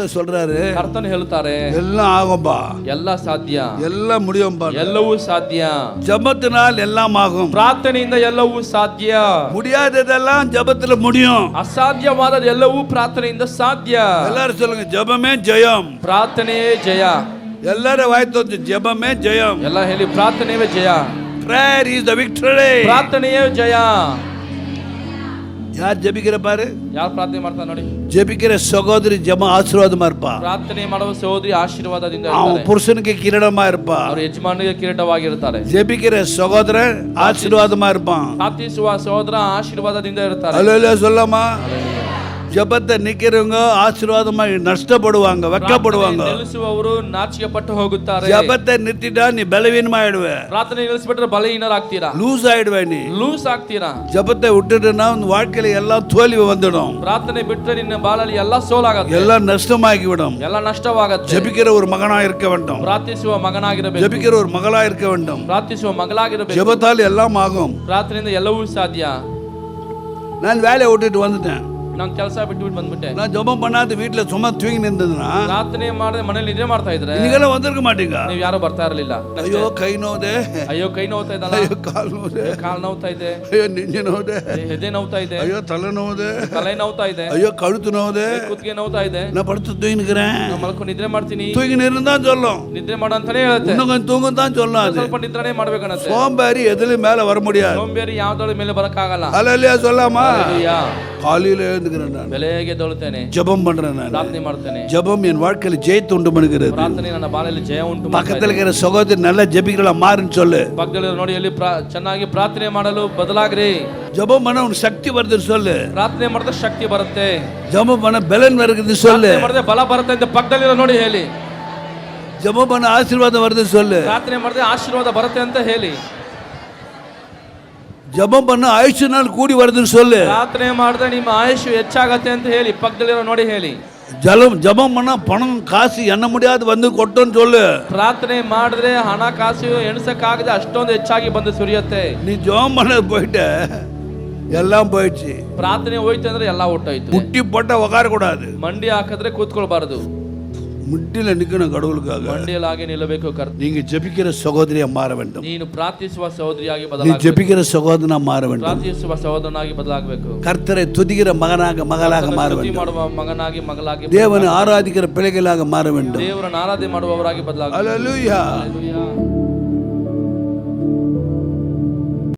கர்த்தர் சொல்றாரு, ಕರ್ತನು ಹೇಳುತ್ತಾರೆ, எல்லாம் ஆகும்பா, ಎಲ್ಲ ಸಾಧ್ಯ, எல்லாம் முடியும்பா. ಎಲ್ಲವೂ ಸಾಧ್ಯ. ஜெபத்தினால் எல்லாம் ஆகும். ಪ್ರಾರ್ಥನೆಯಿಂದ ಎಲ್ಲವೂ ಸಾಧ್ಯ. முடியாததெல்லாம் ஜெபத்துல முடியும். ಅಸಾಧ್ಯವಾದ ಎಲ್ಲವೂ ಪ್ರಾರ್ಥನೆಯಿಂದ ಸಾಧ್ಯ. எல்லாரும் சொல்லுங்க, ஜெபமே ஜெயம். ಪ್ರಾರ್ಥನೆಯೇ ಜಯ. எல்லாரும் வாய் தோத்து, ஜெபமே ஜெயம். ಎಲ್ಲ ಹೇಳಿ, ಪ್ರಾರ್ಥನೆಯೇ ಜಯ. Prayer is the victory. ಪ್ರಾರ್ಥನೆಯೇ ಜಯ. யார் ஜெபிக்கிற பாரு, ಯಾರು ಪ್ರಾರ್ಥನೆ ಮಾಡ್ತಾರೆ ನೋಡಿ. ஜெபிக்கிற சகோதரி ஜெபம் ஆசீர்வாதமா இருப்பா. ಪ್ರಾರ್ಥನೆ ಮಾಡುವ ಸಹೋದರಿ ಆಶೀರ್ವಾದದಿಂದ அவன் ಇರ್ತಾರೆ. புருஷனுக்கு கிரீடமா இருப்பா. ಅವರು ಯಜಮಾನಿಗೆ ಕಿರೀಟವಾಗಿರುತ್ತಾರೆ. ஜெபிக்கிற சகோதரன் ஆசீர்வாதமா இருப்பான். ಪ್ರಾರ್ಥಿಸುವ ಸಹೋದರ ಆಶೀರ್ವಾದದಿಂದ ಇರುತ್ತಾರೆ. அல்லேலூயா சொல்லாமா? ஜெபத்தை நிக்கிறவங்க ஆசீர்வாதமா நஷ்டப்படுவாங்க, வெட்கப்படுவாங்க. ನಿಲ್ಲಿಸುವವರು ನಾಚಿಕೆ ಪಟ್ಟು ಹೋಗುತ್ತಾರೆ. ஜெபத்தை நிறுத்திட்டா நீ பலவீனமாயிடுவ. ಪ್ರಾರ್ಥನೆ ನಿಲ್ಲಿಸಿಬಿಟ್ರೆ ಬಲಹೀನರಾಗ್ತೀರಾ, லூஸ் ஆயிடுவ. நீ ಲೂಸ್ ಆಗ್ತೀರಾ. ஜெபத்தை விட்டுட்டுனா உன் வாழ்க்கையில எல்லாம் தோல்வி வந்துடும். ಪ್ರಾರ್ಥನೆ ಬಿಟ್ಟರೆ ನಿನ್ನ ಬಾಳಲ್ಲಿ ಎಲ್ಲ ಸೋಲಾಗುತ್ತೆ, எல்லாம் நஷ்டமாகி விடும். ಎಲ್ಲ ನಷ್ಟವಾಗುತ್ತೆ. ஜெபிக்கிற ஒரு மகனா இருக்க வேண்டும். ಪ್ರಾರ್ಥಿಸುವ ಮಗನಾಗಿರಬೇಕು. ஜெபிக்கிற ஒரு மகளா இருக்க வேண்டும். ಪ್ರಾರ್ಥಿಸುವ ಮಗಳಾಗಿರಬೇಕು. ஜெபத்தால் எல்லாம் ஆகும். ಪ್ರಾರ್ಥನೆಯಿಂದ ಎಲ್ಲವೂ ಸಾಧ್ಯ. நான் வேலையை விட்டுட்டு வந்துட்டேன். ನಾನು ಕೆಲಸ ಬಿಟ್ಟು ಬಂದ್ಬಿಟ್ಟೆ. நான் ஜெபம் பண்ணாத வீட்டுல சும்மா தூங்கி நின்றதுன்னா, ಪ್ರಾರ್ಥನೆ ಮಾಡದೆ ಮನೇಲಿ ನಿದ್ರೆ ಮಾಡ್ತಾ ಇದ್ರೆ நீங்களாம் வந்திருக்க மாட்டீங்க. ನೀವು ಯಾರು ಬರ್ತಾ ಇರಲಿಲ್ಲ. ஐயோ கை நோவுதே, ಅಯ್ಯೋ ಕೈ ನೋವ್ತಾ ಇದಲ್ಲ, ஐயோ கால் நோவுதே, ಕಾಲ್ ನೋವ್ತಾ ಇದೆ, ஐயோ நெஞ்சு நோவுதே, ಹೆದೆ ನೋವ್ತಾ ಇದೆ, ஐயோ தலை நோவுதே, ತಲೆ ನೋವ್ತಾ ಇದೆ, ஐயோ கழுத்து நோவுதே, ಕುತ್ತಿಗೆ ನೋವ್ತಾ ಇದೆ. நான் படுத்து தூங்கி நிக்கிறேன். ನಾನು ಮಲ್ಕೊಂಡು ನಿದ್ರೆ ಮಾಡ್ತೀನಿ. தூங்கி நின்றுதான் சொல்லும். ನಿದ್ರೆ ಮಾಡು ಅಂತಾನೆ ಹೇಳುತ್ತೆ. இன்னும் கொஞ்சம் தூங்கும் தான் சொல்லும். அது ಸ್ವಲ್ಪ ನಿದ್ರಾನೇ ಮಾಡ್ಬೇಕನ್ನತ್ತೆ. சோம்பேறி எதுலயும் மேல வர முடியாது. ಸೋಂಬೇರಿ ಯಾವ್ದೊಳ ಮೇಲೆ ಬರಕ್ಕಾಗಲ್ಲ. அல்லேலூயா சொல்லாமா? ಹಲ್ಲೆಲೂಯಾ. காலையில எழுந்துக்கிறேன், நான் ಬೆಳಗ್ಗೆ ದೊಳುತ್ತೇನೆ, ஜெபம் பண்றேன். நான் ಪ್ರಾರ್ಥನೆ ಮಾಡ್ತೇನೆ. ஜெபம் என் வாழ்க்கையில ஜெயத்தை உண்டு பண்ணுகிறது. ಪ್ರಾರ್ಥನೆ ನನ್ನ ಬಾಳಲ್ಲಿ ಜಯ ಉಂಟು ಮಾಡ್ತಾ பக்கத்துல ಇದೆ. இருக்கிற சகோதரி நல்ல ஜெபிக்கிறா மாறுன்னு சொல்லு. ಪಕ್ಕದಲ್ಲಿ ನೋಡಿ, ಅಲ್ಲಿ ಚೆನ್ನಾಗಿ ಪ್ರಾರ್ಥನೆ ಮಾಡಲು ಬದಲಾಗ್ರಿ. ஜெபம் பண்ண உனக்கு சக்தி வருதுன்னு சொல்லு. ಪ್ರಾರ್ಥನೆ ಮಾಡಿದ್ರೆ ಶಕ್ತಿ ಬರುತ್ತೆ. ஜெபம் பண்ண பலன் வருதுன்னு சொல்லு. ಪ್ರಾರ್ಥನೆ ಮಾಡಿದ್ರೆ ಬಲ ಬರುತ್ತೆ ಅಂತ ಪಕ್ಕದಲ್ಲಿ ನೋಡಿ ಹೇಳಿ. ஜெபம் பண்ண ஆசீர்வாதம் வருதுன்னு சொல்லு. ಪ್ರಾರ್ಥನೆ ಮಾಡಿದ್ರೆ ಆಶೀರ್ವಾದ ಬರುತ್ತೆ ಅಂತ ಹೇಳಿ. ஜெபம் பண்ண ஆயுசு நாள் கூடி வருதுன்னு சொல்லு. ಪ್ರಾರ್ಥನೆ ಮಾಡಿದ್ರೆ ನಿಮ್ಮ ಆಯುಷ್ ಹೆಚ್ಚಾಗತ್ತೆ ಅಂತ ಹೇಳಿ ಪಕ್ಕದಲ್ಲಿರೋ ನೋಡಿ ಹೇಳಿ. ஜெபம் பண்ண பணம் காசு எண்ண முடியாது வந்து கொட்டோன்னு சொல்லு. ಪ್ರಾರ್ಥನೆ ಮಾಡಿದ್ರೆ ಹಣ ಕಾಸು ಎಣಿಸಕ್ಕಾಗದೆ ಅಷ್ಟೊಂದು ಹೆಚ್ಚಾಗಿ ಬಂದು ಸುರಿಯುತ್ತೆ. நீ ஜெபம் பண்ண போயிட்ட, எல்லாம் போயிடுச்சு. ಪ್ರಾರ್ಥನೆ ಹೋಯ್ತು ಅಂದ್ರೆ ಎಲ್ಲ ಒಟ್ಟೋಯ್ತು. முட்டி போட்ட உட்கார கூடாது. ಮಂಡಿ ಹಾಕಿದ್ರೆ ಕೂತ್ಕೊಳ್ಬಾರದು. முட்டில நிக்கணும் கடவுளுக்காக. ಮಂಡಿಯಲಾಗಿ ನಿಲ್ಲಬೇಕು. நீங்க ஜெபிக்கிற சகோதரியா மாற வேண்டும். ನೀನು ಪ್ರಾರ್ಥಿಸುವ ಸಹೋದರಿಯಾಗಿ நீ ಬದಲಾಗಬೇಕು. ஜெபிக்கிற சகோதரனா மாற வேண்டும். ಪ್ರಾರ್ಥಿಸುವ ಸಹೋದರನಾಗಿ ಬದಲಾಗಬೇಕು. கர்த்தரை துதிக்கிற மகனாக மகளாக மாற ಸ್ತುತಿ வேண்டும். ಮಾಡುವ ಮಗನಾಗಿ ಮಗಳಾಗಿ, தேவனை ஆராதிக்கிற பிள்ளைகளாக மாற வேண்டும். ದೇವರನ್ನು ಆರಾಧನೆ ಮಾಡುವವರಾಗಿ ಬದಲಾಗಬೇಕು. அல்லேலூயா. ಹಲ್ಲೆಲೂಯಾ.